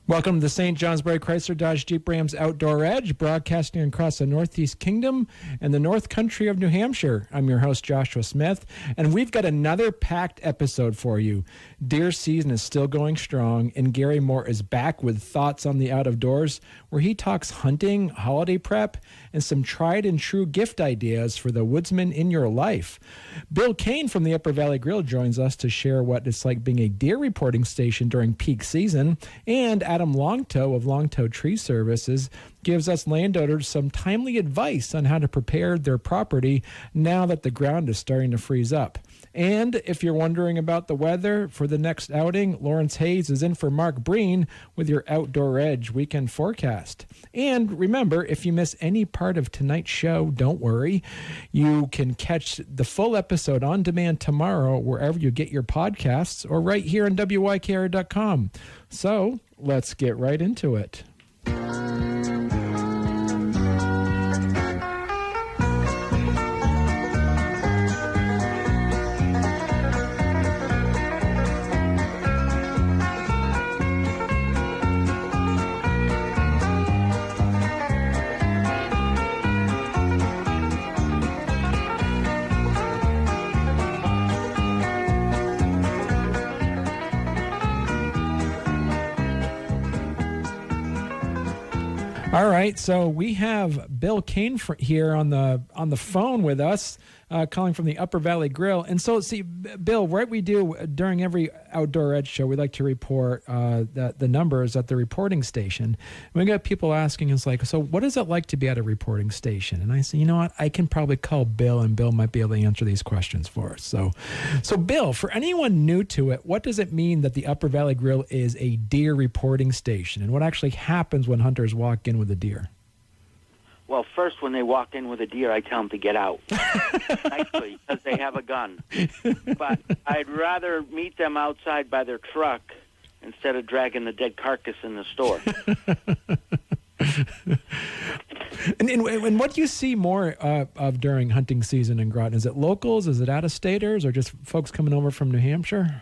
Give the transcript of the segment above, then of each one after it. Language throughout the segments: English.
Welcome to the St. Johnsbury Chrysler Dodge Jeep Rams Outdoor Edge, broadcasting across the Northeast Kingdom and the North Country of New Hampshire. I'm your host, Joshua Smith, and we've got another packed episode for you. Deer season is still going strong, and Gary Moore is back with thoughts on the out of doors, where he talks hunting, holiday prep, and some tried and true gift ideas for the woodsman in your life. Bill Kane from the Upper Valley Grill joins us to share what it's like being a deer reporting station during peak season, and Adam Longto of Longto Tree Services gives us landowners some timely advice on how to prepare their property now that the ground is starting to freeze up. And if you're wondering about the weather for the next outing, Lawrence Hayes is in for Mark Breen with your Outdoor Edge weekend forecast. And remember, if you miss any part of tonight's show, don't worry. You can catch the full episode on demand tomorrow wherever you get your podcasts or right here on WYKR.com. So let's get right into it. All right, so we have Bill Kane here on the phone with us, calling from the Upper Valley Grill. And so, see, Bill, what we do during every Outdoor Edge show, we like to report the numbers at the reporting station. And we got people asking us, like, so what is it like to be at a reporting station? And I say, you know what, I can probably call Bill, and Bill might be able to answer these questions for us. So Bill, for anyone new to it, what does it mean that the Upper Valley Grill is a deer reporting station? And what actually happens when hunters walk in with a deer? Well, first, when they walk in with a deer, I tell them to get out nicely because they have a gun. But I'd rather meet them outside by their truck instead of dragging the dead carcass in the store. And what do you see more of during hunting season in Groton? Is it locals? Is it out-of-staters? Or just folks coming over from New Hampshire?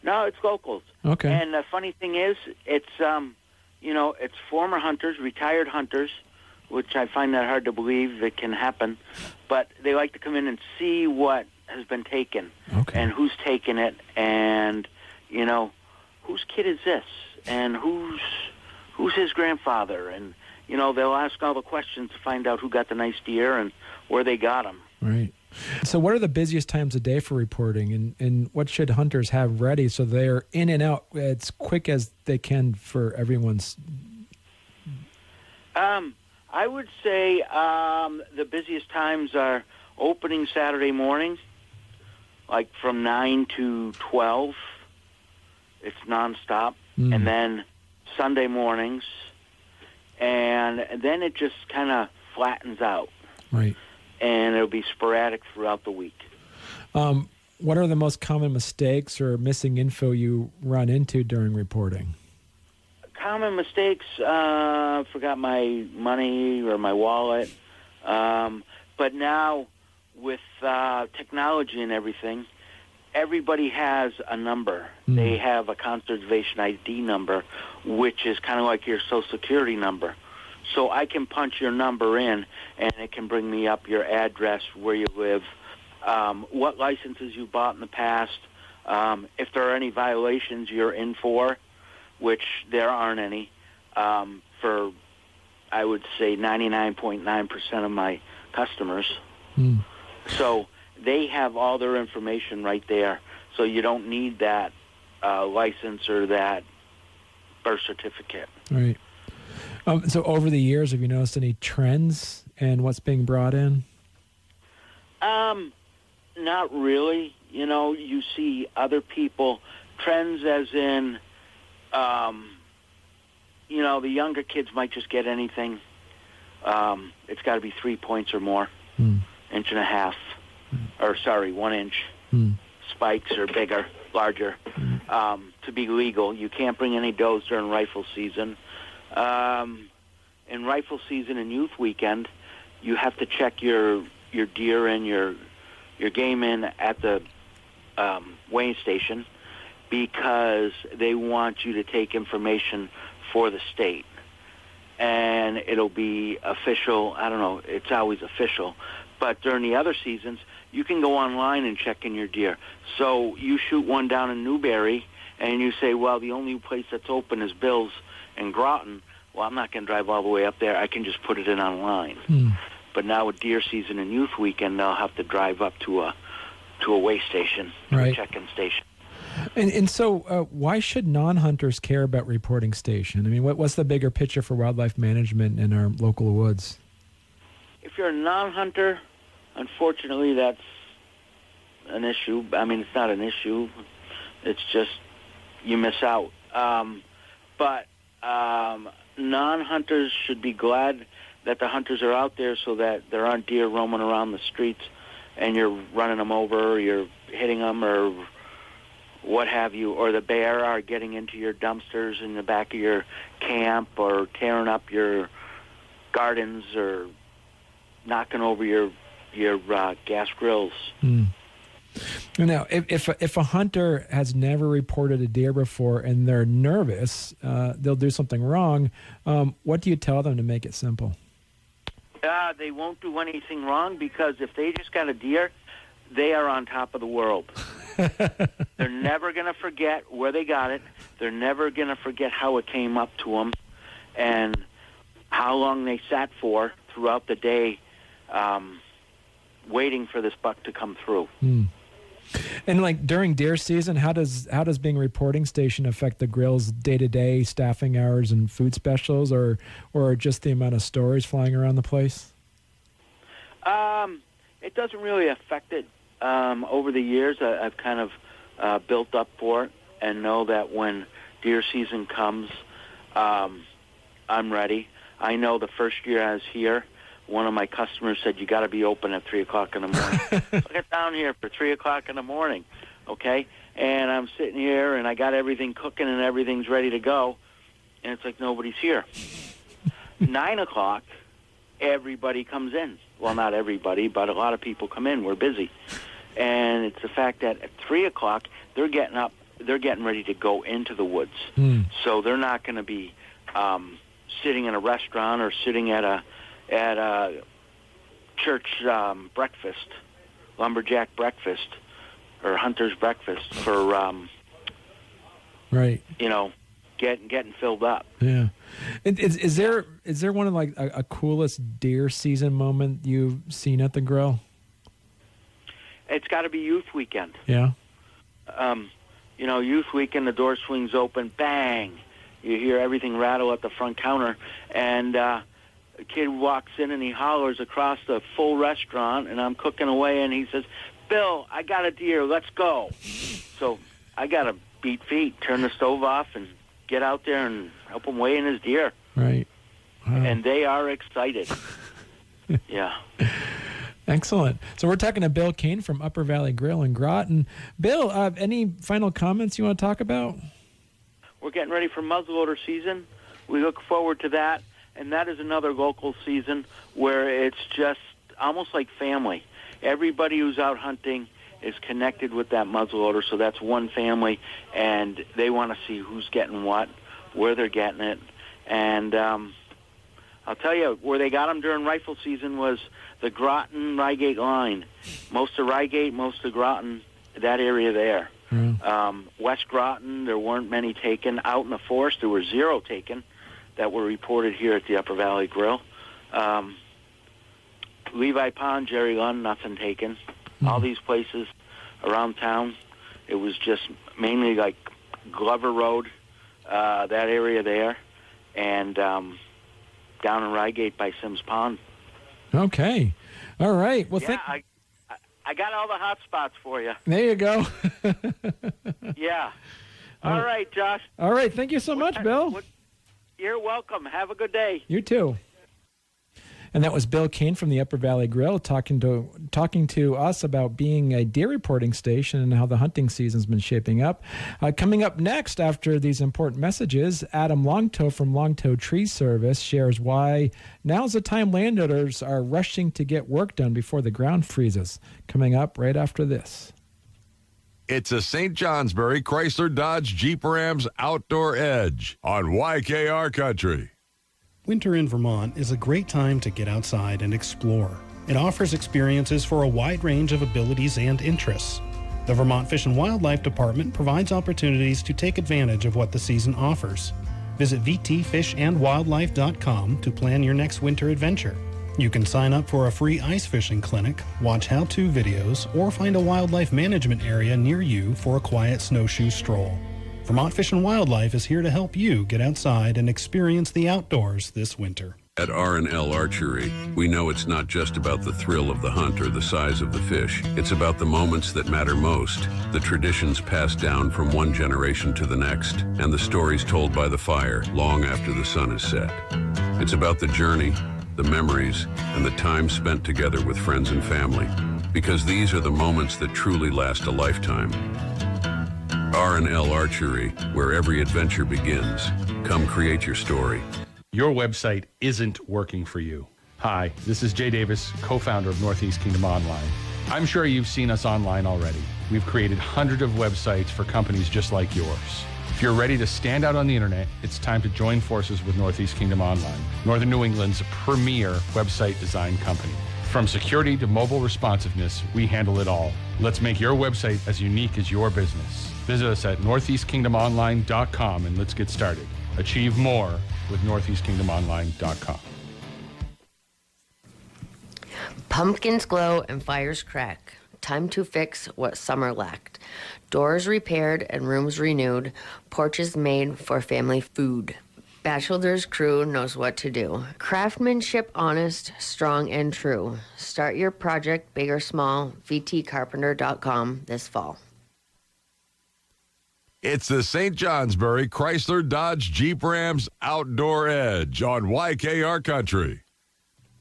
No, it's locals. Okay. And the funny thing is, it's it's former hunters, retired hunters, which I find that hard to believe it can happen. But they like to come in and see what has been taken, okay, and who's taken it, and, whose kid is this, and who's his grandfather, and, they'll ask all the questions to find out who got the nice deer and where they got them. Right. So what are the busiest times of day for reporting, and what should hunters have ready so they're in and out as quick as they can for everyone's? I would say the busiest times are opening Saturday morning, like from 9 to 12. It's nonstop. And then Sunday mornings. And then it just kind of flattens out. Right. And it'll be sporadic throughout the week. What are the most common mistakes or missing info you run into during reporting? Common mistakes, forgot my money or my wallet. But now with technology and everything, everybody has a number. They have a conservation ID number, which is kind of like your Social Security number. So I can punch your number in, and it can bring me up your address, where you live, what licenses you bought in the past, if there are any violations you're in for, which there aren't any, for, I would say, 99.9% of my customers. So they have all their information right there, so you don't need that license or that birth certificate. Right. So over the years, have you noticed any trends in what's being brought in? Not really. You see other people, trends as in, the younger kids might just get anything. It's got to be 3 points or more, inch and a half, or 1 inch. Spikes are bigger, larger, to be legal. You can't bring any does during rifle season. In rifle season and youth weekend, you have to check your deer and your game in at the weighing station, because they want you to take information for the state. And it'll be official. I don't know. It's always official. But during the other seasons, you can go online and check in your deer. So you shoot one down in Newberry, and you say, well, the only place that's open is Bill's in Groton. Well, I'm not going to drive all the way up there. I can just put it in online. But now with deer season and youth weekend, they'll have to drive up to a weigh station, a check-in station. And so why should non-hunters care about reporting station? I mean, what's the bigger picture for wildlife management in our local woods? If you're a non-hunter, unfortunately, that's an issue. I mean, it's not an issue. It's just you miss out. But non-hunters should be glad that the hunters are out there so that there aren't deer roaming around the streets and you're running them over, or you're hitting them, or what have you, or the bear are getting into your dumpsters in the back of your camp, or tearing up your gardens, or knocking over your gas grills. Now, if a hunter has never reported a deer before and they're nervous, they'll do something wrong, what do you tell them to make it simple? They won't do anything wrong, because if they just got a deer, they are on top of the world. They're never going to forget where they got it. They're never going to forget how it came up to them and how long they sat for throughout the day waiting for this buck to come through. And like during deer season, how does being a reporting station affect the grill's day-to-day staffing hours and food specials, or just the amount of stories flying around the place? It doesn't really affect it. Over the years, I've kind of built up for it and know that when deer season comes, I'm ready. I know the first year I was here, one of my customers said, you got to be open at 3 o'clock in the morning. So I get down here for 3 o'clock in the morning, okay? And I'm sitting here, and I got everything cooking, and everything's ready to go, and it's like nobody's here. 9 o'clock, everybody comes in. Well, not everybody, but a lot of people come in. We're busy. And it's the fact that at 3 o'clock, they're getting up, they're getting ready to go into the woods. So they're not going to be sitting in a restaurant or sitting at a church breakfast, lumberjack breakfast, or hunter's breakfast for, getting filled up. Yeah. Is there one of like a coolest deer season moment you've seen at the grill? It's got to be youth weekend. Yeah. Youth weekend, the door swings open, bang. You hear everything rattle at the front counter, and a kid walks in and he hollers across the full restaurant, and I'm cooking away, and he says, Bill, I got a deer, let's go. So I got to beat feet, turn the stove off, and get out there and help him weigh in his deer. Right. Wow. And they are excited. Yeah. Excellent. So we're talking to Bill Kane from Upper Valley Grill in Groton. Bill, any final comments you want to talk about? We're getting ready for muzzleloader season. We look forward to that. And that is another local season where it's just almost like family. Everybody who's out hunting is connected with that muzzleloader, so that's one family, and they want to see who's getting what, where they're getting it. And I'll tell you, where they got them during rifle season was the Groton-Rygate line. Most of Rygate, most of Groton, that area there. West Groton, there weren't many taken. Out in the forest, there were 0 taken that were reported here at the Upper Valley Grill. Levi Pond, Jerry Lund, nothing taken. All these places around town, it was just mainly like Glover Road, that area there, and down in Rygate by Sims Pond. Okay. All right. Well, I got all the hot spots for you. There you go. Yeah. All right, Josh. All right. Thank you so much, Bill. You're welcome. Have a good day. You too. And that was Bill Kane from the Upper Valley Grill talking to us about being a deer reporting station and how the hunting season's been shaping up. Coming up next after these important messages, Adam Longto from Longto Tree Service shares why now's the time landowners are rushing to get work done before the ground freezes. Coming up right after this. It's a St. Johnsbury Chrysler Dodge Jeep Rams Outdoor Edge on YKR Country. Winter in Vermont is a great time to get outside and explore. It offers experiences for a wide range of abilities and interests. The Vermont Fish and Wildlife Department provides opportunities to take advantage of what the season offers. Visit vtfishandwildlife.com to plan your next winter adventure. You can sign up for a free ice fishing clinic, watch how-to videos, or find a wildlife management area near you for a quiet snowshoe stroll. Vermont Fish and Wildlife is here to help you get outside and experience the outdoors this winter. At L Archery, we know it's not just about the thrill of the hunt or the size of the fish. It's about the moments that matter most, the traditions passed down from one generation to the next, and the stories told by the fire long after the sun is set. It's about the journey, the memories, and the time spent together with friends and family, because these are the moments that truly last a lifetime. L Archery, where every adventure begins. Come create your story. Your website isn't working for you. Hi, this is Jay Davis, co-founder of Northeast Kingdom Online. I'm sure you've seen us online already. We've created hundreds of websites for companies just like yours. If you're ready to stand out on the internet, it's time to join forces with Northeast Kingdom Online, Northern New England's premier website design company. From security to mobile responsiveness, we handle it all. Let's make your website as unique as your business. Visit us at northeastkingdomonline.com and let's get started. Achieve more with northeastkingdomonline.com. Pumpkins glow and fires crack. Time to fix what summer lacked. Doors repaired and rooms renewed. Porches made for family food. Bachelor's crew knows what to do. Craftsmanship honest, strong, and true. Start your project, big or small, vtcarpenter.com this fall. It's the St. Johnsbury Chrysler Dodge Jeep Rams Outdoor Edge on YKR Country.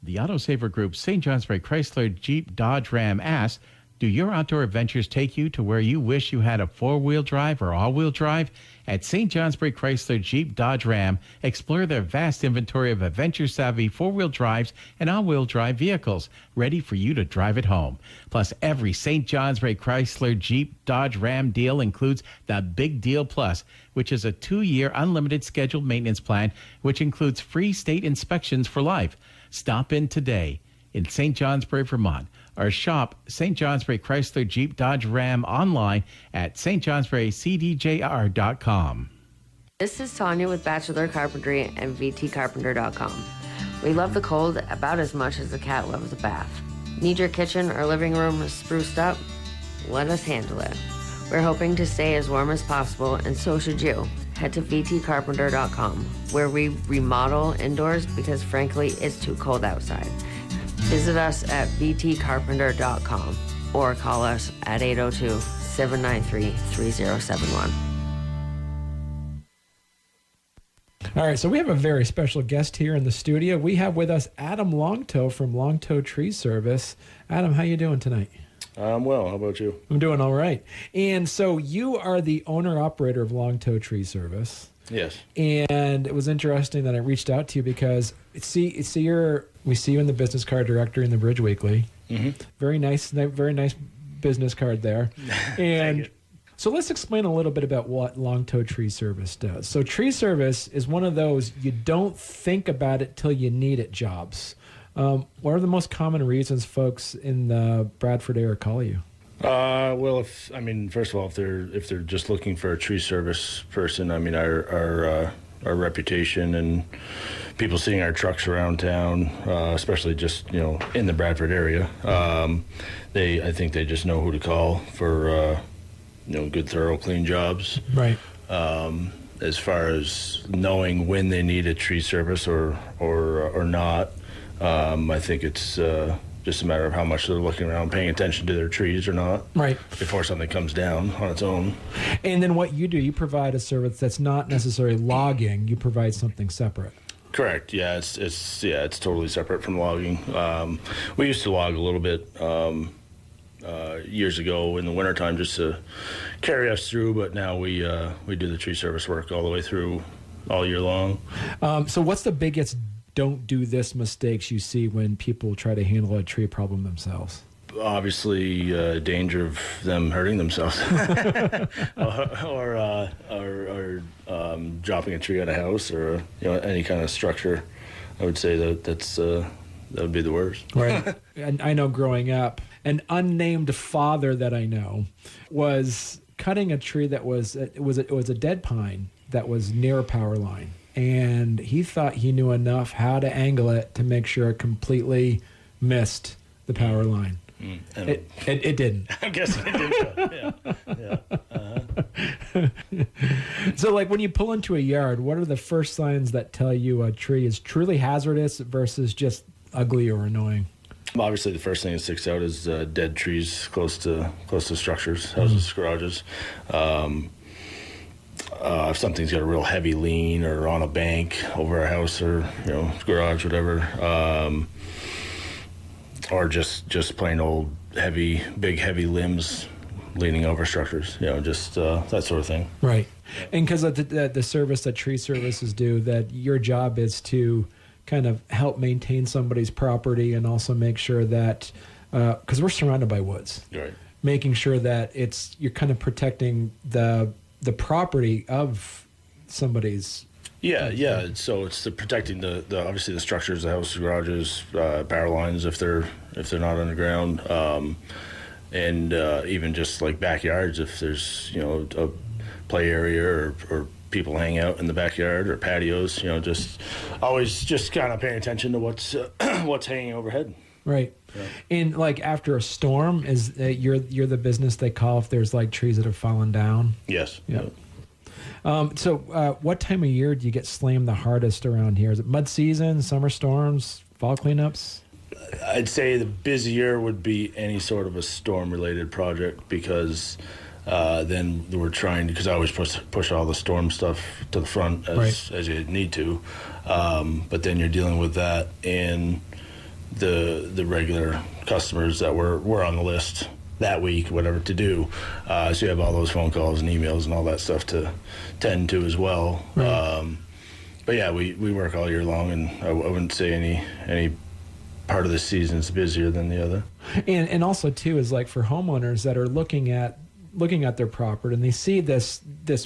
The Autosaver Group's St. Johnsbury Chrysler Jeep Dodge Ram asks, do your outdoor adventures take you to where you wish you had a four-wheel drive or all-wheel drive? At St. Johnsbury Chrysler Jeep Dodge Ram, explore their vast inventory of adventure-savvy four-wheel drives and all-wheel drive vehicles ready for you to drive at home. Plus, every St. Johnsbury Chrysler Jeep Dodge Ram deal includes the Big Deal Plus, which is a 2-year unlimited scheduled maintenance plan, which includes free state inspections for life. Stop in today in St. Johnsbury, Vermont, or shop St. Johnsbury Chrysler Jeep Dodge Ram online at stjohnsburycdjr.com. This is Tanya with Bachelor Carpentry and vtcarpenter.com. We love the cold about as much as the cat loves a bath. Need your kitchen or living room spruced up? Let us handle it. We're hoping to stay as warm as possible, and so should you. Head to vtcarpenter.com, where we remodel indoors because frankly it's too cold outside. Visit us at vtcarpenter.com or call us at 802-793-3071. All right, so we have a very special guest here in the studio. We have with us Adam Longto from Longto Tree Service. Adam, how you doing tonight? I'm well. How about you? I'm doing all right. And so you are the owner-operator of Longto Tree Service. Yes. And it was interesting that I reached out to you because we see you in the business card directory in the Bridge Weekly. Mm-hmm. Very nice business card there. And so let's explain a little bit about what Longto Tree Service does. So Tree Service is one of those you don't think about it till you need it jobs. What are the most common reasons folks in the Bradford area call you? Well, first of all, if they're just looking for a tree service person, our reputation and people seeing our trucks around town, especially just in the Bradford area, I think they just know who to call for good, thorough, clean jobs. Right. As far as knowing when they need a tree service or not, I think it's just a matter of how much they're looking around, paying attention to their trees or not. Right. Before something comes down on its own. And then what you do, you provide a service that's not necessarily logging. You provide something separate. Correct. Yeah, it's totally separate from logging. We used to log a little bit years ago in the wintertime just to carry us through, but now we do the tree service work all the way through all year long. So what's the biggest don't do this mistakes you see when people try to handle a tree problem themselves? obviously danger of them hurting themselves or dropping a tree at a house or any kind of structure. I would say that would be the worst. Right. And I know growing up, an unnamed father that I know was cutting a tree that was a dead pine that was near a power line. And he thought he knew enough how to angle it to make sure it completely missed the power line. It didn't. I guess it did. Yeah. So, like, when you pull into a yard, what are the first signs that tell you a tree is truly hazardous versus just ugly or annoying? Obviously, the first thing that sticks out is dead trees close to structures, houses, garages. If something's got a real heavy lean or on a bank over a house or garage, whatever, or just plain old big heavy limbs leaning over structures, just that sort of thing. Right. And because of the service that tree services do, that your job is to kind of help maintain somebody's property and also make sure that, because we're surrounded by woods, right, making sure that you're kind of protecting the property of somebody's. Yeah. So it's protecting the obviously the structures, the houses, garages, power lines if they're not underground, and even just like backyards if there's a play area or people hang out in the backyard or patios. Just always just kind of paying attention to what's hanging overhead. Right. Yeah. And like after a storm, is you're the business they call if there's like trees that have fallen down? Yes. Yeah. So what time of year do you get slammed the hardest around here? Is it mud season, summer storms, fall cleanups? I'd say the busier would be any sort of a storm-related project because then we're trying, because I always push all the storm stuff to the front as you need to, but then you're dealing with that and the regular customers that were on the list that week, whatever to do. So you have all those phone calls and emails and all that stuff to tend to as well. Right. But yeah, we work all year long, and I wouldn't say any part of the season is busier than the other. And also too is like for homeowners that are looking at their property and they see this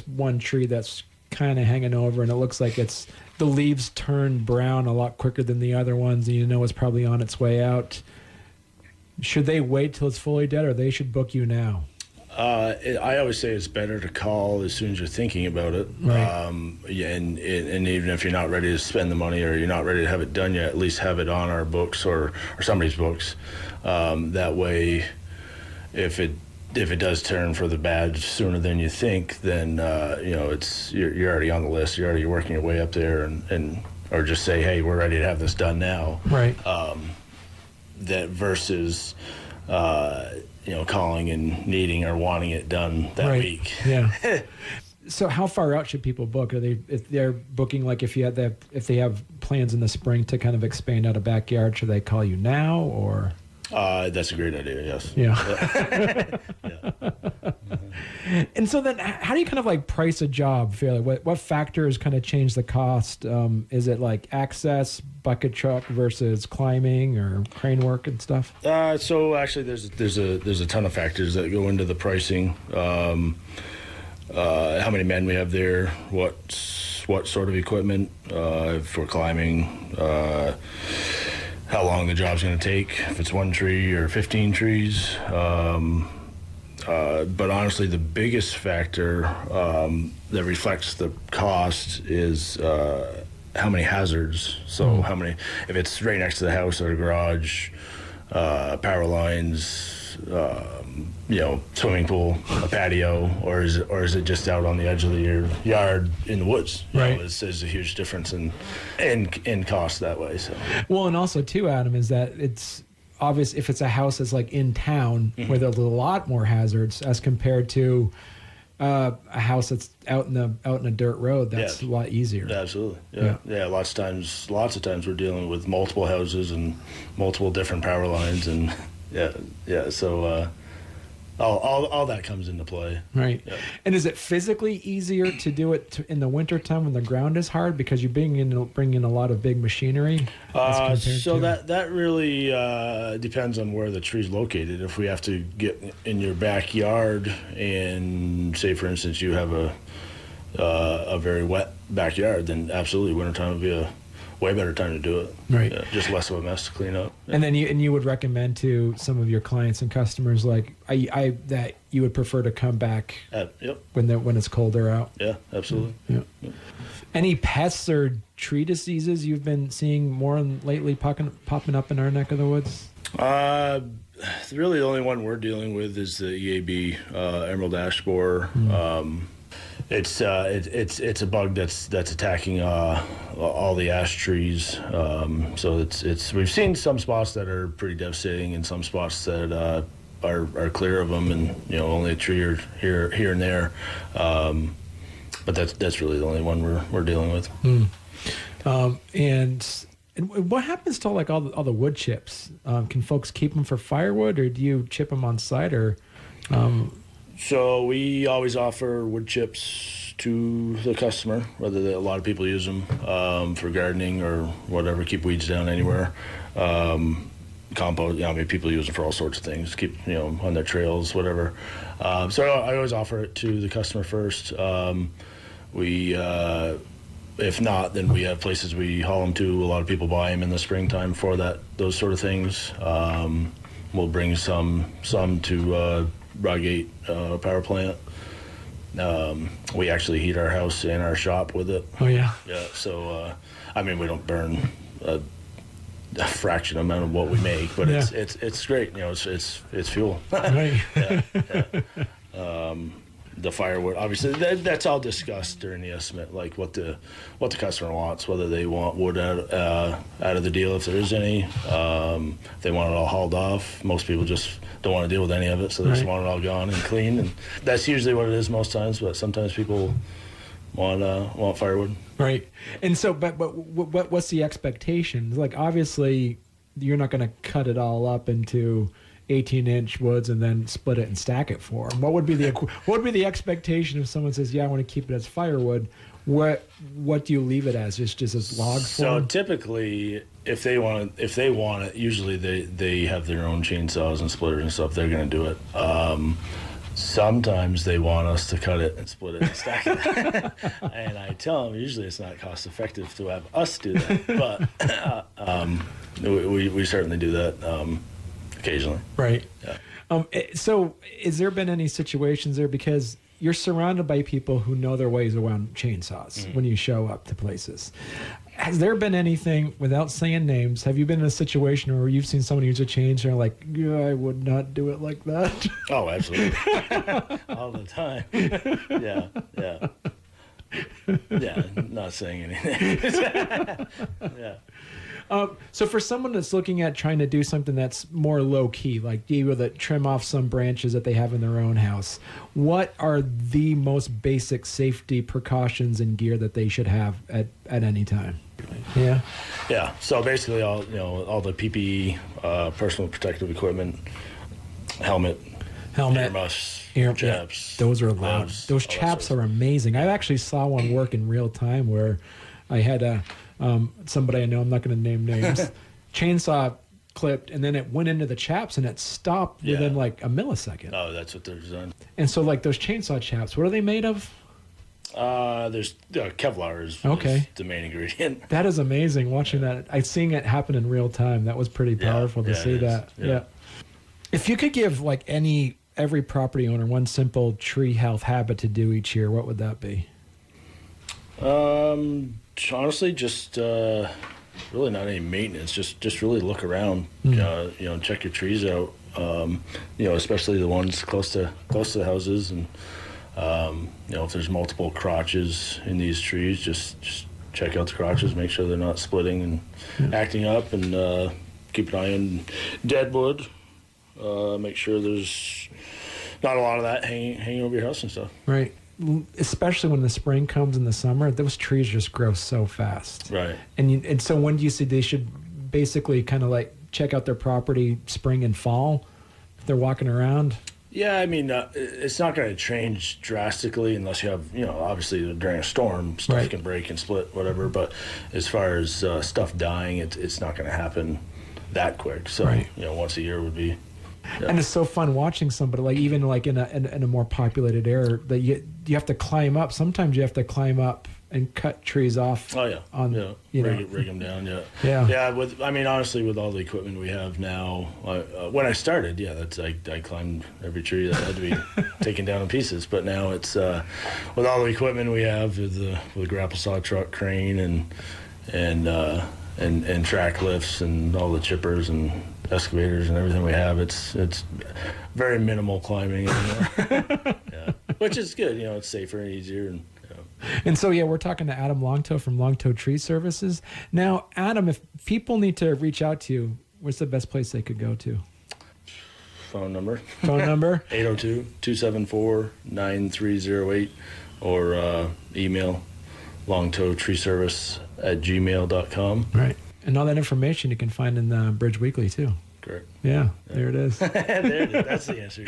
one tree that's kind of hanging over and it looks like the leaves turn brown a lot quicker than the other ones, and it's probably on its way out. Should they wait till it's fully dead, or they should book you now? I always say it's better to call as soon as you're thinking about it. Right. And even if you're not ready to spend the money or you're not ready to have it done yet, at least have it on our books or somebody's books. That way, if it does turn for the bad sooner than you think, then you're already on the list. You're already working your way up there, or just say, hey, we're ready to have this done now. Right. That versus calling and needing or wanting it done that week. Yeah. So how far out should people book? If they're booking, like if they have plans in the spring to kind of expand out a backyard, should they call you now or? That's a great idea. Yes. Yeah. Yeah. And so then how do you kind of like price a job fairly? What factors kind of change the cost? Is it like access, bucket truck versus climbing or crane work and stuff? So actually there's a ton of factors that go into the pricing. How many men we have there, what sort of equipment, if we're climbing, how long the job's going to take, if it's one tree or 15 trees. But honestly, the biggest factor that reflects the cost is how many hazards. So how many, if it's right next to the house or the garage, power lines, swimming pool, a patio, or is it just out on the edge of your yard in the woods? Right. There's a huge difference in cost that way. So. Well, and also too, Adam, is that it's obvious if it's a house that's like in town where there's a lot more hazards as compared to a house that's out in a dirt road. That's a lot easier. Absolutely. Yeah. Lots of times we're dealing with multiple houses and multiple different power lines and. Yeah. So All that comes into play. Right. Yep. And is it physically easier to do it in the wintertime when the ground is hard because you bring in a lot of big machinery? That really depends on where the tree's located. If we have to get in your backyard and say, for instance, you have a very wet backyard, then absolutely wintertime would be a way better time to do it. Right. Yeah, just less of a mess to clean up. Yeah. And then you would recommend to some of your clients and customers that you would prefer to come back Yep. when it's colder out. Yeah, absolutely. Yeah. Yep. Any pests or tree diseases you've been seeing more lately popping up in our neck of the woods? Really, the only one we're dealing with is the EAB, emerald ash borer. It's a bug that's attacking all the ash trees. So we've seen some spots that are pretty devastating, and some spots that are clear of them, and only a tree or here and there. But that's really the only one we're dealing with. And what happens to all the wood chips? Can folks keep them for firewood, or do you chip them on site, or? So we always offer wood chips to the customer, whether a lot of people use them for gardening or whatever, keep weeds down anywhere. Compost, people use them for all sorts of things, keep, on their trails, whatever. So I always offer it to the customer first. If not, then we have places we haul them to. A lot of people buy them in the springtime for those sort of things. We'll bring some to Broadgate power plant. We actually heat our house and our shop with it. Oh yeah. Yeah. So we don't burn a fraction amount of what we make, but it's great. It's fuel. Right. Yeah. The firewood, obviously, that's all discussed during the estimate, like what the customer wants, whether they want wood out of the deal if there is any. If they want it all hauled off. Most people just don't want to deal with any of it, so they just want it all gone and clean. And that's usually what it is most times, but sometimes people want firewood. Right. And so, but what's the expectation? Like, obviously, you're not going to cut it all up into 18-inch woods and then split it and stack it for them. What would be the expectation if someone says, "Yeah, I want to keep it as firewood"? What do you leave it as? Just as log form? So typically, if they want it, usually they have their own chainsaws and splitters and stuff. They're going to do it. Sometimes they want us to cut it and split it and stack it. And I tell them usually it's not cost effective to have us do that, but we certainly do that occasionally. Right. Yeah. So has there been any situations there, because you're surrounded by people who know their ways around chainsaws when you show up to places? Has there been anything, without saying names, have you been in a situation where you've seen someone use a chainsaw and like, yeah, I would not do it like that? Oh, absolutely. All the time. Yeah. Yeah, not saying anything. Yeah. So for someone that's looking at trying to do something that's more low key, like be able to trim off some branches that they have in their own house, what are the most basic safety precautions and gear that they should have at any time? Yeah. Yeah. So basically, all the PPE, personal protective equipment, helmet, earmuffs, chaps. Those are loud. Those chaps are amazing. I actually saw one work in real time where I had somebody I know, I'm not going to name names, chainsaw clipped, and then it went into the chaps and it stopped within like a millisecond. Oh, that's what they're designed. And so like those chainsaw chaps, what are they made of? There's Kevlar is the main ingredient. That is amazing watching that. I seeing it happen in real time. That was pretty powerful to see that. Yeah. If you could give like every property owner one simple tree health habit to do each year, what would that be? Honestly, just really not any maintenance. Just really look around. Check your trees out. Especially the ones close to the houses, and if there's multiple crotches in these trees, just check out the crotches. Make sure they're not splitting and acting up, and keep an eye on dead wood. Make sure there's not a lot of that hanging over your house and stuff. Right. Especially when the spring comes in the summer, those trees just grow so fast. Right. And so when do you see they should basically kind of like check out their property spring and fall if they're walking around? Yeah, I mean, it's not going to change drastically unless you have, obviously during a storm, stuff can break and split, whatever. But as far as stuff dying, it's not going to happen that quick. So, once a year would be. Yeah. And it's so fun watching somebody, like even like in a more populated area, that you have to climb up. Sometimes you have to climb up and cut trees off. Oh yeah, rig them down. Yeah. Honestly, with all the equipment we have now, when I started, I climbed every tree that had to be taken down in pieces. But now it's with all the equipment we have, with the grapple saw truck, crane, and track lifts, and all the chippers and excavators and everything we have, it's very minimal climbing anymore. Which is good. It's safer and easier. And so, we're talking to Adam Longto from Longto Tree Services. Now, Adam, if people need to reach out to you, what's the best place they could go to? Phone number? 802-274-9308, or email longtotreeservice@gmail.com. Right. And all that information you can find in the Bridge Weekly, too. Correct. Yeah, there it is. There it is. That's the answer.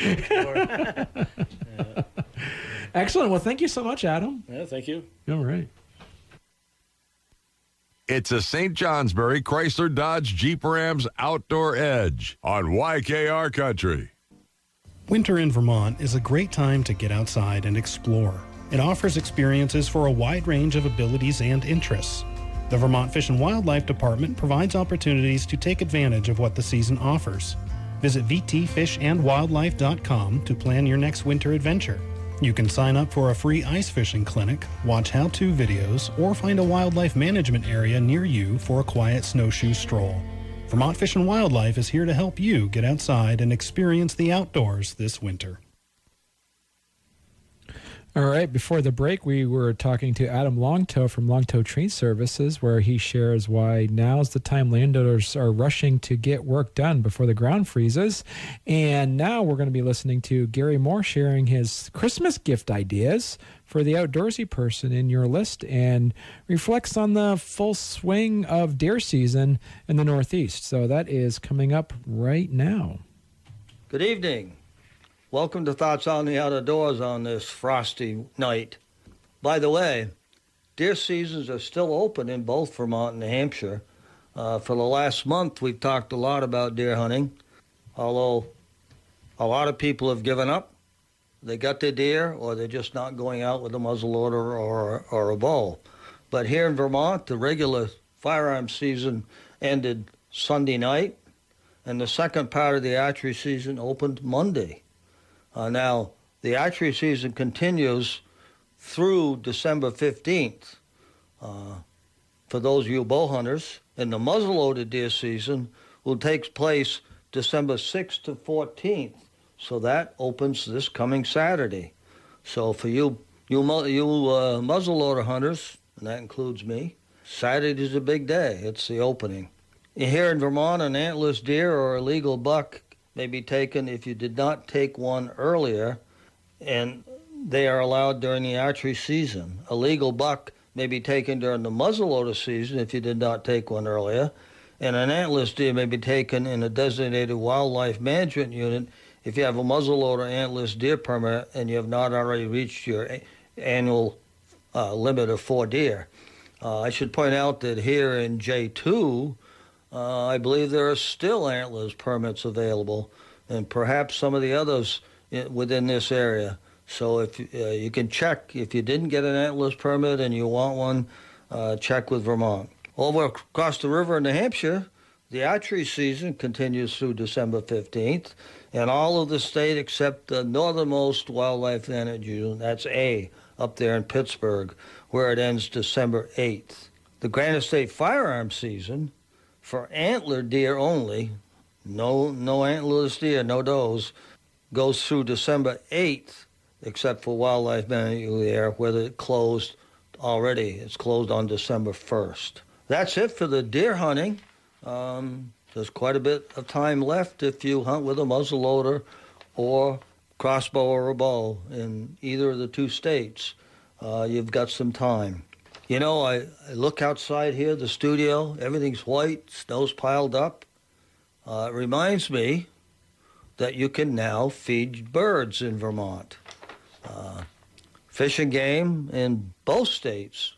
Excellent. Well, thank you so much, Adam. Yeah, thank you. All right. It's a St. Johnsbury Chrysler Dodge Jeep Rams Outdoor Edge on YKR Country. Winter in Vermont is a great time to get outside and explore. It offers experiences for a wide range of abilities and interests. The Vermont Fish and Wildlife Department provides opportunities to take advantage of what the season offers. Visit vtfishandwildlife.com to plan your next winter adventure. You can sign up for a free ice fishing clinic, watch how-to videos, or find a wildlife management area near you for a quiet snowshoe stroll. Vermont Fish and Wildlife is here to help you get outside and experience the outdoors this winter. All right, before the break, we were talking to Adam Longto from Longto Tree Services, where he shares why now's the time landowners are rushing to get work done before the ground freezes. And now we're going to be listening to Gary Moore sharing his Christmas gift ideas for the outdoorsy person in your list, and reflects on the full swing of deer season in the Northeast. So that is coming up right now. Good evening. Welcome to Thoughts on the Outdoors on this frosty night. By the way, deer seasons are still open in both Vermont and New Hampshire. For the last month, we've talked a lot about deer hunting, although a lot of people have given up. They got their deer, or they're just not going out with a muzzleloader or a bow. But here in Vermont, the regular firearm season ended Sunday night, and the second part of the archery season opened Monday. Now, the archery season continues through December 15th for those of you bow hunters, and the muzzleloaded deer season will take place December 6th to 14th. So that opens this coming Saturday. So for you muzzleloader hunters, and that includes me, Saturday's a big day. It's the opening. Here in Vermont, an antlerless deer or a legal buck may be taken if you did not take one earlier, and they are allowed during the archery season. A legal buck may be taken during the muzzleloader season if you did not take one earlier, and an antlerless deer may be taken in a designated wildlife management unit if you have a muzzleloader antlerless deer permit and you have not already reached your annual limit of 4 deer. I should point out that here in J2, I believe there are still antlers permits available, and perhaps some of the others within this area. So if you can check, if you didn't get an antlers permit and you want one, check with Vermont. Over across the river in New Hampshire, the archery season continues through December 15th, and all of the state except the northernmost wildlife management unit, that's A, up there in Pittsburgh, where it ends December 8th. The Granite State firearm season, for antler deer only, no antlerless deer, no does, goes through December 8th, except for wildlife management there, where it closed already. It's closed on December 1st. That's it for the deer hunting. There's quite a bit of time left if you hunt with a muzzleloader or crossbow or a bow in either of the two states. You've got some time. You know, I look outside here, the studio, everything's white, snow's piled up. It reminds me that you can now feed birds in Vermont. Fish and Game in both states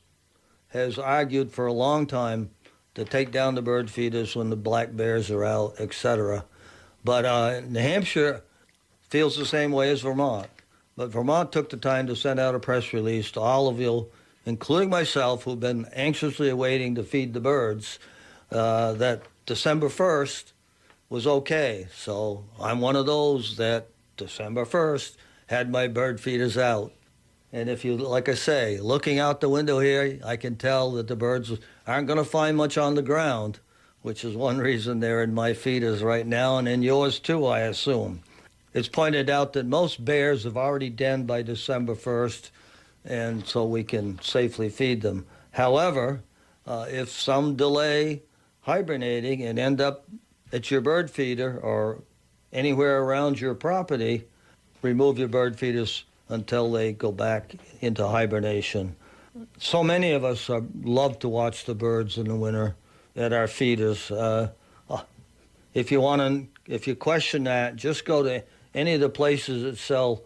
has argued for a long time to take down the bird feeders when the black bears are out, etc. But New Hampshire feels the same way as Vermont. But Vermont took the time to send out a press release to all of you, including myself, who've been anxiously awaiting to feed the birds, that December 1st was okay. So I'm one of those that December 1st had my bird feeders out. And if you, like I say, looking out the window here, I can tell that the birds aren't going to find much on the ground, which is one reason they're in my feeders right now, and in yours too, I assume. It's pointed out that most bears have already denned by December 1st, and so we can safely feed them. However, if some delay hibernating and end up at your bird feeder or anywhere around your property, remove your bird feeders until they go back into hibernation. So many of us love to watch the birds in the winter at our feeders. If you question that, just go to any of the places that sell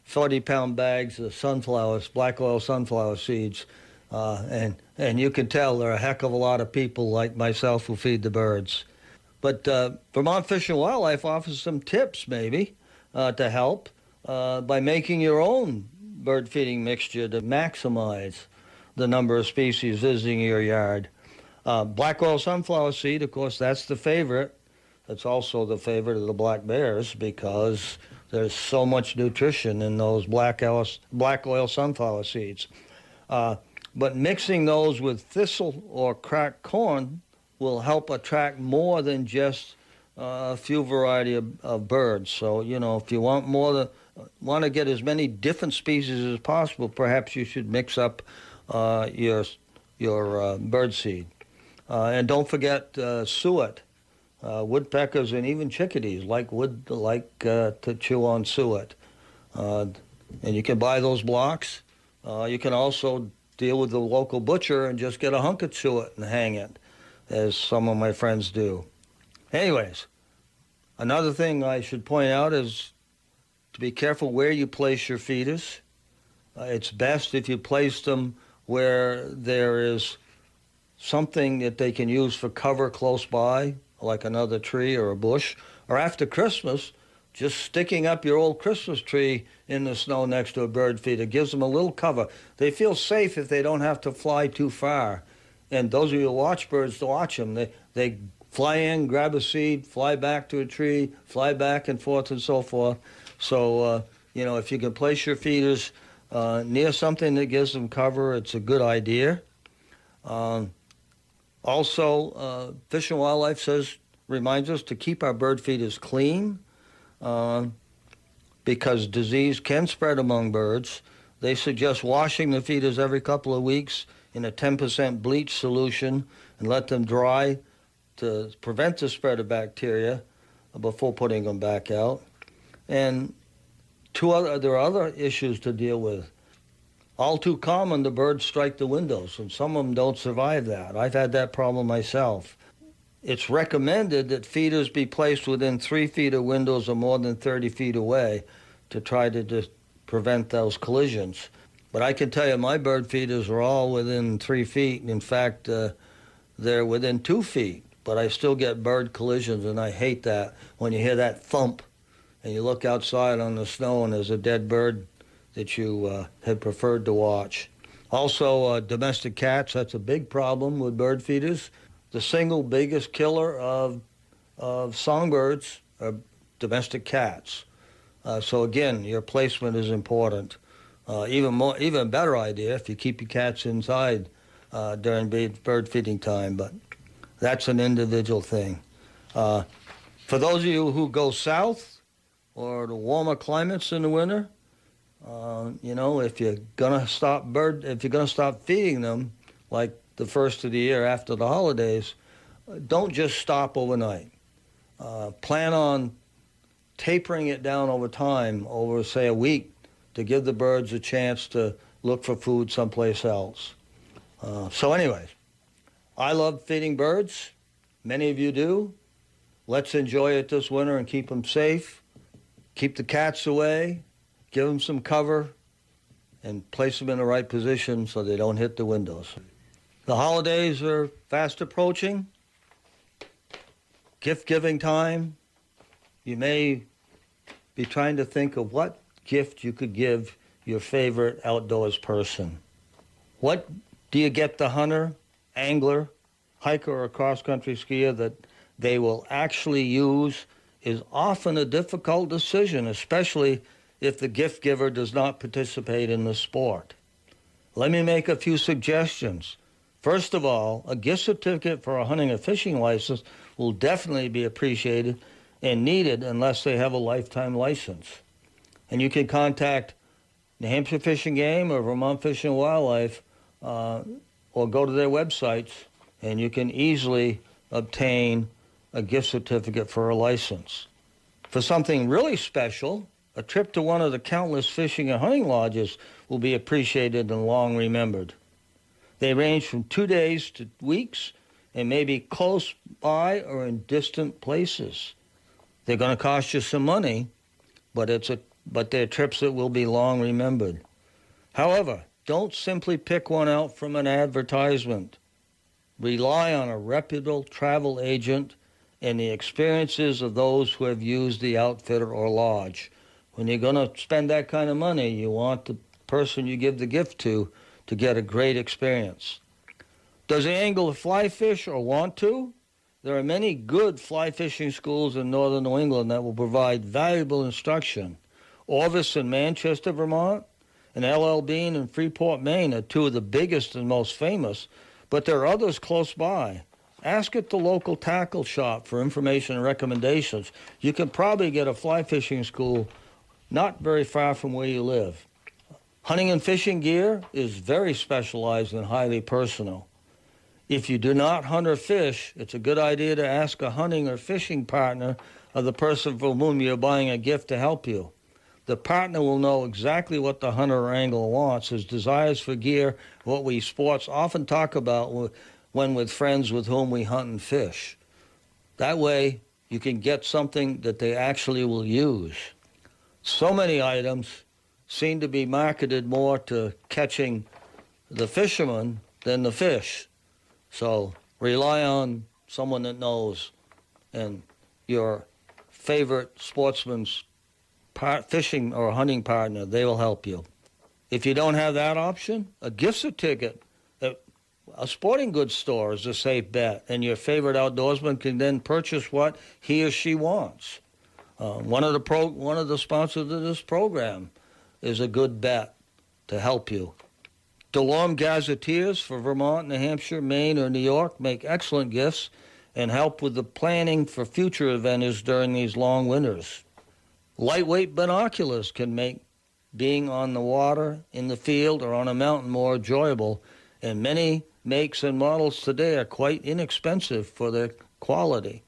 40-pound bags of sunflowers, black oil sunflower seeds, and you can tell there are a heck of a lot of people like myself who feed the birds. But Vermont Fish and Wildlife offers some tips, maybe, to help by making your own bird feeding mixture to maximize the number of species visiting your yard. Black oil sunflower seed, of course, that's the favorite. It's also the favorite of the black bears because there's so much nutrition in those black oil sunflower seeds. But mixing those with thistle or cracked corn will help attract more than just a few variety of birds. So, if you want to get as many different species as possible, perhaps you should mix up your bird seed. And don't forget suet. Woodpeckers and even chickadees like to chew on suet. And you can buy those blocks. You can also deal with the local butcher and just get a hunk of suet and hang it, as some of my friends do. Anyways, another thing I should point out is to be careful where you place your feeders. It's best if you place them where there is something that they can use for cover close by, like another tree or a bush, or after Christmas, just sticking up your old Christmas tree in the snow next to a bird feeder gives them a little cover. They feel safe if they don't have to fly too far. And those of you who watch birds, to watch them, they fly in, grab a seed, fly back to a tree, fly back and forth and so forth. So, if you can place your feeders near something that gives them cover, it's a good idea. Also, Fish and Wildlife reminds us to keep our bird feeders clean because disease can spread among birds. They suggest washing the feeders every couple of weeks in a 10% bleach solution and let them dry to prevent the spread of bacteria before putting them back out. And there are other issues to deal with. All too common, the birds strike the windows, and some of them don't survive that. I've had that problem myself. It's recommended that feeders be placed within 3 feet of windows or more than 30 feet away to try to just prevent those collisions. But I can tell you my bird feeders are all within 3 feet. In fact, they're within 2 feet, but I still get bird collisions, and I hate that. When you hear that thump and you look outside on the snow and there's a dead bird that you had preferred to watch. Also, domestic cats, that's a big problem with bird feeders. The single biggest killer of songbirds are domestic cats. So again, your placement is important. Even better idea if you keep your cats inside during bird feeding time, but that's an individual thing. For those of you who go south or to warmer climates in the winter, if you're gonna stop feeding them, like the first of the year after the holidays, don't just stop overnight. Plan on tapering it down over time, over say a week, to give the birds a chance to look for food someplace else. So anyways, I love feeding birds. Many of you do. Let's enjoy it this winter and keep them safe. Keep the cats away, give them some cover, and place them in the right position so they don't hit the windows. The holidays are fast approaching. Gift-giving time. You may be trying to think of what gift you could give your favorite outdoors person. What do you get the hunter, angler, hiker, or cross-country skier that they will actually use is often a difficult decision, especially if the gift giver does not participate in the sport. Let me make a few suggestions. First of all, a gift certificate for a hunting or fishing license will definitely be appreciated and needed unless they have a lifetime license. And you can contact New Hampshire Fish and Game or Vermont Fish and Wildlife or go to their websites, and you can easily obtain a gift certificate for a license. For something really special, a trip to one of the countless fishing and hunting lodges will be appreciated and long remembered. They range from 2 days to weeks and may be close by or in distant places. They're going to cost you some money, but they're trips that will be long remembered. However, don't simply pick one out from an advertisement. Rely on a reputable travel agent and the experiences of those who have used the outfitter or lodge. When you're going to spend that kind of money, you want the person you give the gift to get a great experience. Does the angler fly fish or want to? There are many good fly fishing schools in northern New England that will provide valuable instruction. Orvis in Manchester, Vermont, and L Bean in Freeport, Maine are two of the biggest and most famous, but there are others close by. Ask at the local tackle shop for information and recommendations. You can probably get a fly fishing school not very far from where you live. Hunting and fishing gear is very specialized and highly personal. If you do not hunt or fish, it's a good idea to ask a hunting or fishing partner of the person from whom you're buying a gift to help you. The partner will know exactly what the hunter or angler wants. His desires for gear, what we sports often talk about when with friends with whom we hunt and fish. That way, you can get something that they actually will use. So many items seem to be marketed more to catching the fisherman than the fish. So rely on someone that knows, and your favorite sportsman's fishing or hunting partner, they will help you. If you don't have that option, a gift certificate at a sporting goods store is a safe bet, and your favorite outdoorsman can then purchase what he or she wants. One of the sponsors of this program is a good bet to help you. DeLorme Gazetteers for Vermont, New Hampshire, Maine, or New York make excellent gifts and help with the planning for future events during these long winters. Lightweight binoculars can make being on the water, in the field, or on a mountain more enjoyable, and many makes and models today are quite inexpensive for their quality.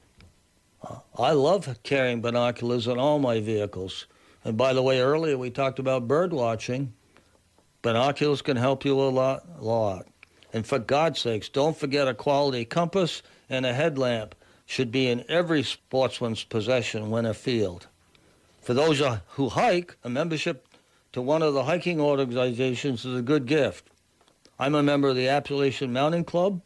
I love carrying binoculars in all my vehicles. And by the way, earlier we talked about bird watching. Binoculars can help you a lot. And for God's sakes, don't forget a quality compass and a headlamp should be in every sportsman's possession when afield. For those who hike, a membership to one of the hiking organizations is a good gift. I'm a member of the Appalachian Mountain Club,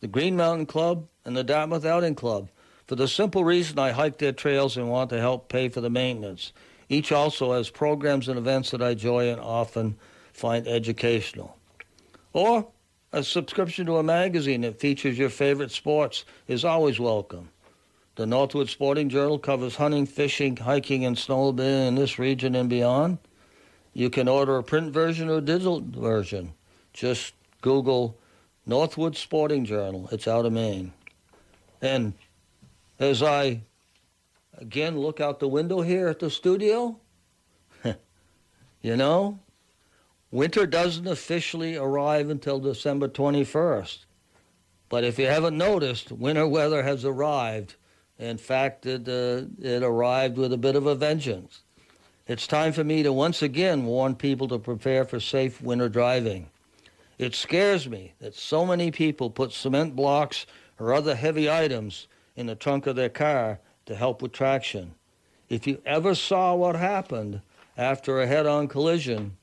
the Green Mountain Club, and the Dartmouth Outing Club, for the simple reason I hike their trails and want to help pay for the maintenance. Each also has programs and events that I enjoy and often find educational. Or a subscription to a magazine that features your favorite sports is always welcome. The Northwood Sporting Journal covers hunting, fishing, hiking, and snowmobiling in this region and beyond. You can order a print version or a digital version. Just Google Northwood Sporting Journal. It's out of Maine. And as I, again, look out the window here at the studio, winter doesn't officially arrive until December 21st. But if you haven't noticed, winter weather has arrived. In fact, it arrived with a bit of a vengeance. It's time for me to once again warn people to prepare for safe winter driving. It scares me that so many people put cement blocks or other heavy items in the trunk of their car to help with traction. If you ever saw what happened after a head-on collision,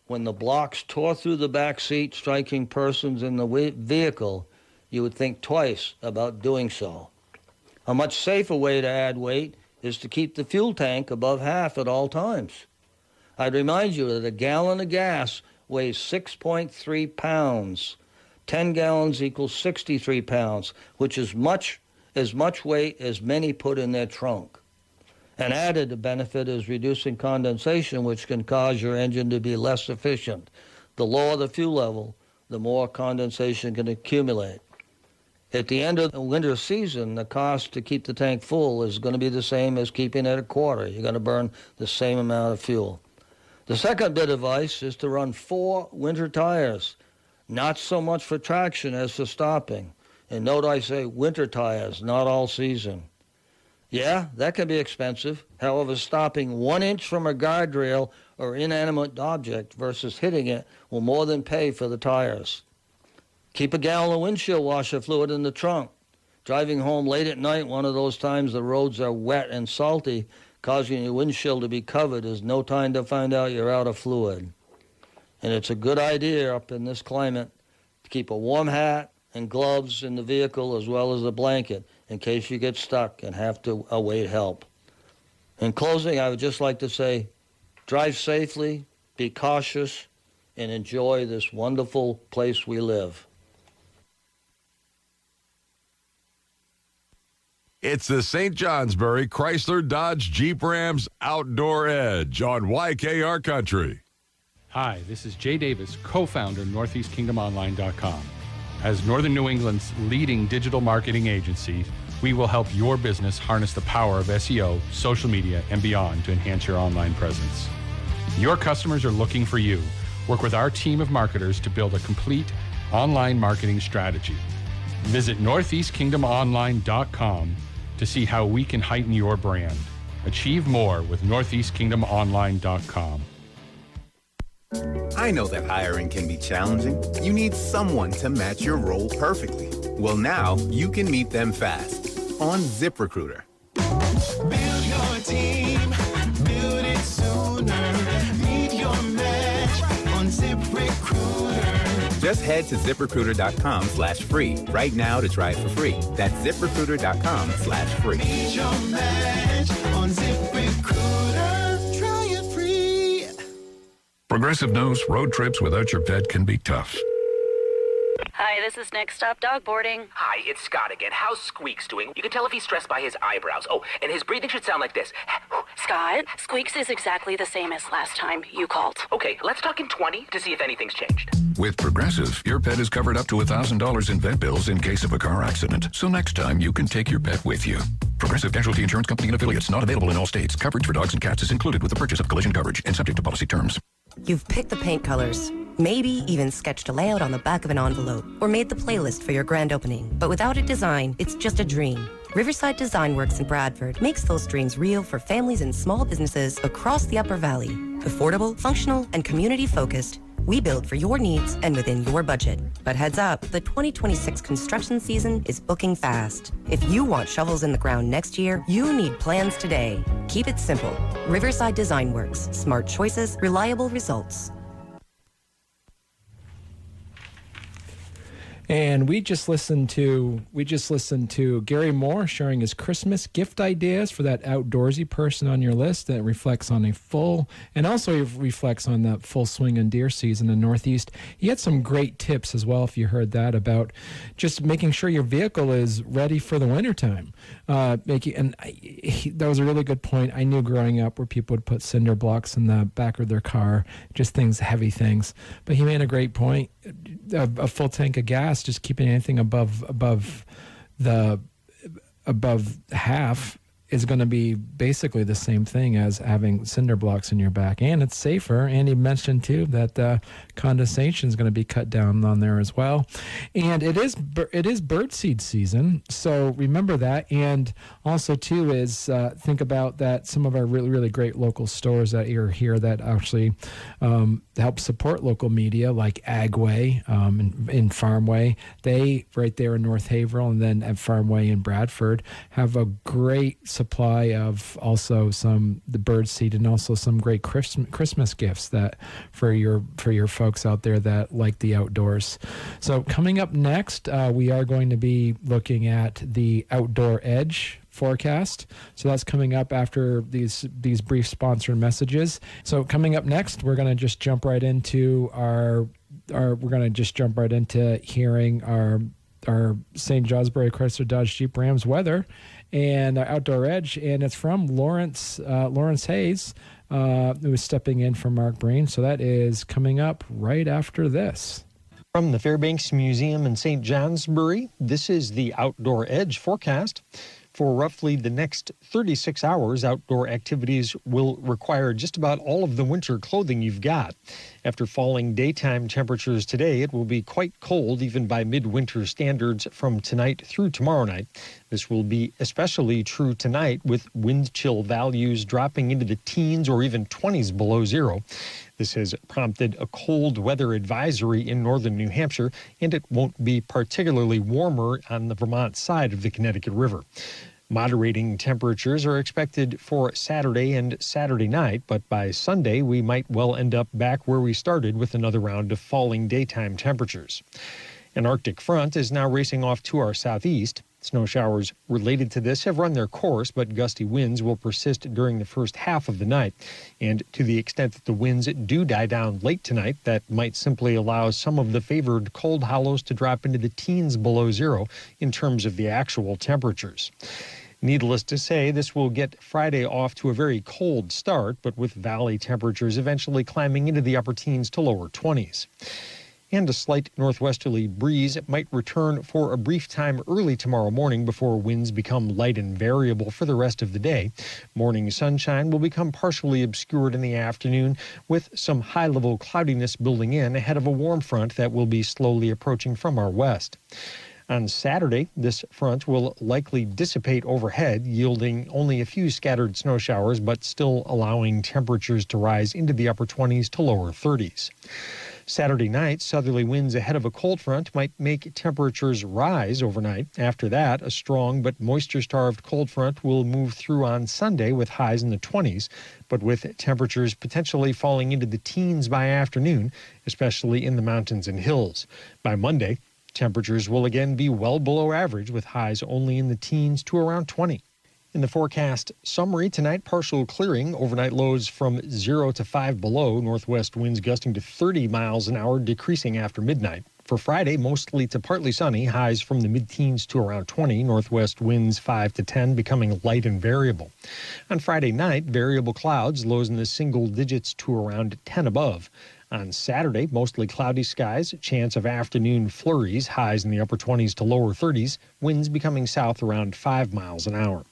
when the blocks tore through the back seat, striking persons in the vehicle, you would think twice about doing so. A much safer way to add weight is to keep the fuel tank above half at all times. I'd remind you that a gallon of gas weighs 6.3 pounds. 10 gallons equals 63 pounds, which is as much weight as many put in their trunk. An added benefit is reducing condensation, which can cause your engine to be less efficient. The lower the fuel level, the more condensation can accumulate. At the end of the winter season, the cost to keep the tank full is going to be the same as keeping it at quarter. You're going to burn the same amount of fuel. The second bit of advice is to run 4 winter tires, not so much for traction as for stopping. And note I say winter tires, not all season. Yeah, that can be expensive. However, stopping 1 inch from a guardrail or inanimate object versus hitting it will more than pay for the tires. Keep a gallon of windshield washer fluid in the trunk. Driving home late at night, one of those times the roads are wet and salty, causing your windshield to be covered, is no time to find out you're out of fluid. And it's a good idea up in this climate to keep a warm hat and gloves in the vehicle as well as a blanket in case you get stuck and have to await help. In closing, I would just like to say, drive safely, be cautious, and enjoy this wonderful place we live. It's the St. Johnsbury Chrysler Dodge Jeep Rams Outdoor Edge on YKR Country. Hi, this is Jay Davis, co-founder of NortheastKingdomOnline.com. As Northern New England's leading digital marketing agency, we will help your business harness the power of SEO, social media, and beyond to enhance your online presence. Your customers are looking for you. Work with our team of marketers to build a complete online marketing strategy. Visit NortheastKingdomOnline.com to see how we can heighten your brand. Achieve more with NortheastKingdomOnline.com. I know that hiring can be challenging. You need someone to match your role perfectly. Well, now you can meet them fast on ZipRecruiter. Build your team, build it sooner. Meet your match on ZipRecruiter. Just head to ZipRecruiter.com/free right now to try it for free. That's ZipRecruiter.com/free. Meet your match on ZipRecruiter. Try it free. Progressive knows road trips without your pet can be tough. Hi, this is Next Stop Dog Boarding. Hi, it's Scott again. How's Squeaks doing? You can tell if he's stressed by his eyebrows. Oh, and his breathing should sound like this. Scott, Squeaks is exactly the same as last time you called. Okay, let's talk in 20 to see if anything's changed. With Progressive, your pet is covered up to $1,000 in vet bills in case of a car accident. So next time, you can take your pet with you. Progressive Casualty Insurance Company and affiliates, not available in all states. Coverage for dogs and cats is included with the purchase of collision coverage and subject to policy terms. You've picked the paint colors, maybe even sketched a layout on the back of an envelope, or made the playlist for your grand opening. But without a design, it's just a dream. Riverside Design Works in Bradford makes those dreams real for families and small businesses across the Upper Valley. Affordable, functional, and community-focused, we build for your needs and within your budget. But heads up, the 2026 construction season is booking fast. If you want shovels in the ground next year, you need plans today. Keep it simple. Riverside Design Works. Smart choices, reliable results. And we just listened to Gary Moore sharing his Christmas gift ideas for that outdoorsy person on your list that reflects on a full, and also reflects on that full swing and deer season in Northeast. He had some great tips as well, if you heard that, about just making sure your vehicle is ready for the wintertime. That was a really good point. I knew growing up where people would put cinder blocks in the back of their car, just heavy things. But he made a great point. A full tank of gas, just keeping anything above half is going to be basically the same thing as having cinder blocks in your back, and it's safer. And he mentioned too that condensation is going to be cut down on there as well. And it is birdseed season, so remember that. And also too is think about that some of our really, really great local stores that are here that actually help support local media, like Agway in Farmway. They right there in North Haverhill, and then at Farmway in Bradford have a great supply of also the bird seed and also some great Christmas gifts that for your folks out there that like the outdoors. So coming up next, we are going to be looking at the Outdoor Edge forecast. So that's coming up after these brief sponsor messages. So coming up next, we're going to just jump right into hearing our St. Johnsbury Chrysler Dodge Jeep Rams weather and our Outdoor Edge, and it's from Lawrence Hayes, who is stepping in for Mark Breen. So that is coming up right after this. From the Fairbanks Museum in St. Johnsbury, this is the Outdoor Edge forecast. For roughly the next 36 hours, outdoor activities will require just about all of the winter clothing you've got. After falling daytime temperatures today, it will be quite cold, even by midwinter standards, from tonight through tomorrow night. This will be especially true tonight, with wind chill values dropping into the teens or even 20s below zero. This has prompted a cold weather advisory in northern New Hampshire, and it won't be particularly warmer on the Vermont side of the Connecticut River. Moderating temperatures are expected for Saturday and Saturday night, but by Sunday we might well end up back where we started with another round of falling daytime temperatures. An Arctic front is now racing off to our southeast. Snow showers related to this have run their course, but gusty winds will persist during the first half of the night. And to the extent that the winds do die down late tonight, that might simply allow some of the favored cold hollows to drop into the teens below zero in terms of the actual temperatures. Needless to say, this will get Friday off to a very cold start, but with valley temperatures eventually climbing into the upper teens to lower 20s. And a slight northwesterly breeze might return for a brief time early tomorrow morning before winds become light and variable for the rest of the day. Morning sunshine will become partially obscured in the afternoon, with some high-level cloudiness building in ahead of a warm front that will be slowly approaching from our west. On Saturday, this front will likely dissipate overhead, yielding only a few scattered snow showers, but still allowing temperatures to rise into the upper 20s to lower 30s. Saturday night, southerly winds ahead of a cold front might make temperatures rise overnight. After that, a strong but moisture-starved cold front will move through on Sunday with highs in the 20s, but with temperatures potentially falling into the teens by afternoon, especially in the mountains and hills. By Monday, temperatures will again be well below average, with highs only in the teens to around 20. In the forecast summary tonight, partial clearing, overnight lows from 0 to 5 below, northwest winds gusting to 30 miles an hour, decreasing after midnight. For Friday, mostly to partly sunny, highs from the mid-teens to around 20, northwest winds 5 to 10, becoming light and variable. On Friday night, variable clouds, lows in the single digits to around 10 above. On Saturday, mostly cloudy skies, chance of afternoon flurries, highs in the upper 20s to lower 30s, winds becoming south around 5 miles an hour.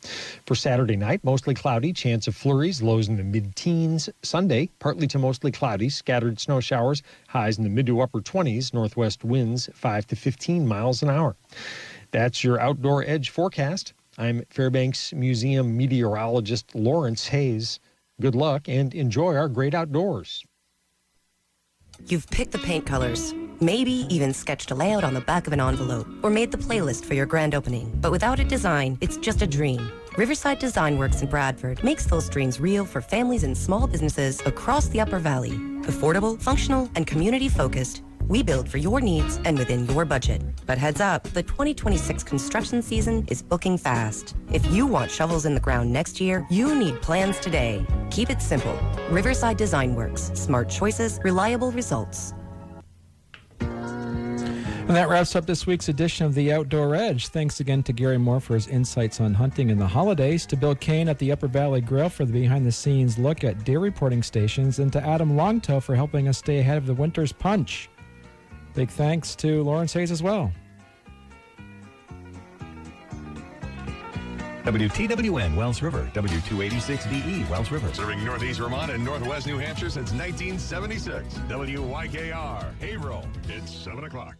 For Saturday night, mostly cloudy, chance of flurries, lows in the mid-teens. Sunday, partly to mostly cloudy, scattered snow showers, highs in the mid to upper 20s, northwest winds 5 to 15 miles an hour. That's your Outdoor Edge forecast. I'm Fairbanks Museum meteorologist Lawrence Hayes. Good luck and enjoy our great outdoors. You've picked the paint colors, maybe even sketched a layout on the back of an envelope, or made the playlist for your grand opening. But without a design, it's just a dream. Riverside Design Works in Bradford makes those dreams real for families and small businesses across the Upper Valley. Affordable, functional, and community-focused, we build for your needs and within your budget. But heads up, the 2026 construction season is booking fast. If you want shovels in the ground next year, you need plans today. Keep it simple. Riverside Design Works. Smart choices, reliable results. And that wraps up this week's edition of the Outdoor Edge. Thanks again to Gary Moore for his insights on hunting in the holidays, to Bill Kane at the Upper Valley Grill for the behind-the-scenes look at deer reporting stations, and to Adam Longto for helping us stay ahead of the winter's punch. Big thanks to Lawrence Hayes as well. WTWN Wells River, W286DE Wells River. Serving Northeast Vermont and Northwest New Hampshire since 1976. WYKR, Haverhill. It's 7 o'clock.